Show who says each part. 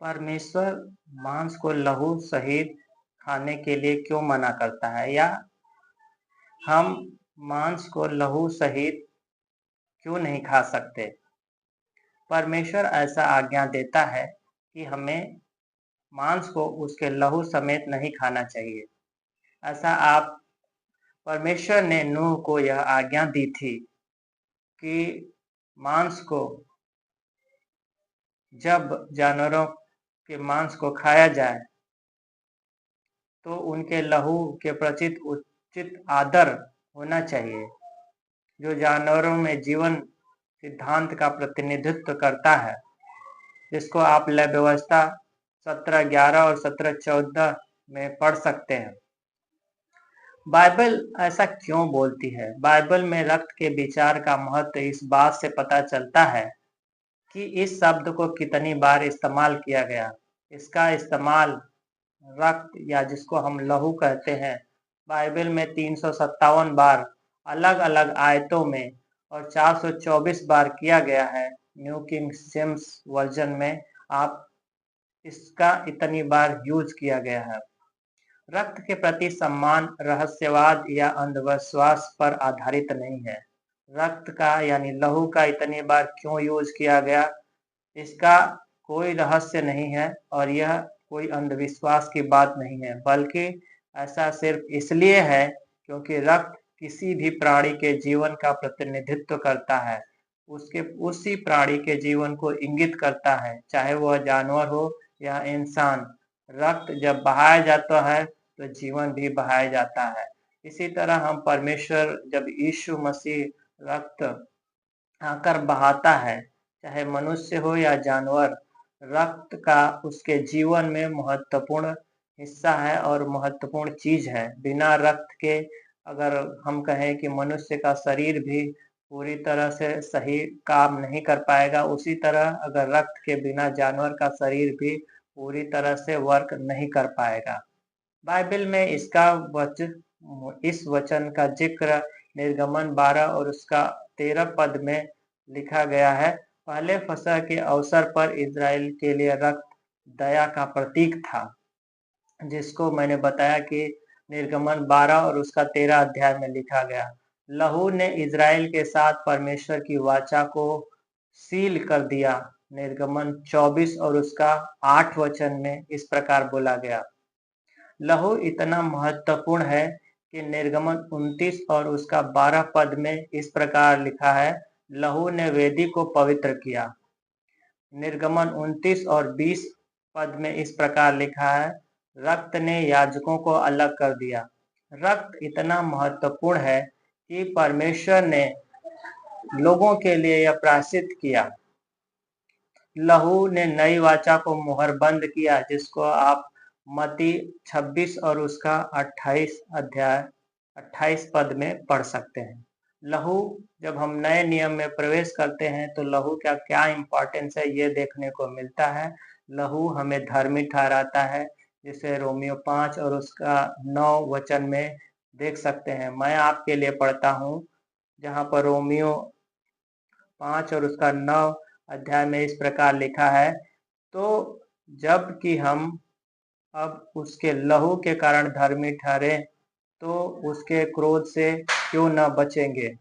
Speaker 1: परमेश्वर मांस को लहू सहित खाने के लिए क्यों मना करता है, या हम मांस को लहू सहित क्यों नहीं खा सकते? परमेश्वर ऐसा आज्ञा देता है कि हमें मांस को उसके लहू समेत नहीं खाना चाहिए। ऐसा आप परमेश्वर ने नूह को यह आज्ञा दी थी कि मांस को, जब जानवरों के मांस को खाया जाए तो उनके लहू के प्रति उचित आदर होना चाहिए, जो जानवरों में जीवन सिद्धांत का प्रतिनिधित्व करता है, जिसको आप लय व्यवस्था 17:11 और 17:14 में पढ़ सकते हैं। बाइबल ऐसा क्यों बोलती है? बाइबल में रक्त के विचार का महत्व इस बात से पता चलता है कि इस शब्द को कितनी बार इस्तेमाल किया गया। इसका इस्तेमाल रक्त, या जिसको हम लहू कहते हैं, बाइबल में 357 बार अलग अलग आयतों में और 424 बार किया गया है। न्यू किंग जेम्स वर्जन में आप इसका इतनी बार यूज किया गया है। रक्त के प्रति सम्मान रहस्यवाद या अंधविश्वास पर आधारित नहीं है। रक्त का यानी लहू का इतनी बार क्यों यूज किया गया, इसका कोई रहस्य नहीं है और यह कोई अंधविश्वास की बात नहीं है, बल्कि ऐसा सिर्फ इसलिए है क्योंकि रक्त किसी भी प्राणी के जीवन का प्रतिनिधित्व करता है, उसके उसी प्राणी के जीवन को इंगित करता है, चाहे वह जानवर हो या इंसान। रक्त जब बहाया जाता है तो जीवन भी बहाया जाता है। इसी तरह हम परमेश्वर जब यीशु मसीह रक्त आकर बहाता है, चाहे मनुष्य हो या जानवर, रक्त का उसके जीवन में महत्वपूर्ण हिस्सा है और महत्वपूर्ण चीज है। बिना रक्त के अगर हम कहें कि मनुष्य का शरीर भी पूरी तरह से सही काम नहीं कर पाएगा, उसी तरह अगर रक्त के बिना जानवर का शरीर भी पूरी तरह से वर्क नहीं कर पाएगा। बाइबल में इस वचन का जिक्र निर्गमन 12 और उसका 13 पद में लिखा गया है। पहले फसह के अवसर पर इजराइल के लिए रक्त दया का प्रतीक था, जिसको मैंने बताया कि निर्गमन 12 और उसका 13 अध्याय में लिखा गया। लहू ने इजराइल के साथ परमेश्वर की वाचा को सील कर दिया। निर्गमन 24 और उसका 8 वचन में इस प्रकार बोला गया। लहू इतना महत्वपूर्ण है कि निर्गमन 29 और उसका 12 पद में इस प्रकार लिखा है, लहू ने वेदी को पवित्र किया। निर्गमन 29 और 20 पद में इस प्रकार लिखा है, रक्त ने याजकों को अलग कर दिया। रक्त इतना महत्वपूर्ण है कि परमेश्वर ने लोगों के लिए यह प्रायश्चित किया। लहू ने नई वाचा को मुहरबंद किया, जिसको आप मत्ती 26 और उसका 28 पद में पढ़ सकते हैं। लहू, जब हम नए नियम में प्रवेश करते हैं तो लहू का क्या इंपॉर्टेंस है ये देखने को मिलता है। लहू हमें धर्मी ठहराता है, जिसे रोमियो 5 और उसका 9 वचन में देख सकते हैं। मैं आपके लिए पढ़ता हूँ, जहाँ पर रोमियो 5 और उसका 9 अध्याय में इस प्रकार लिखा है, तो जबकि हम अब उसके लहू के कारण धर्मी ठहरे, तो उसके क्रोध से क्यों न बचेंगे।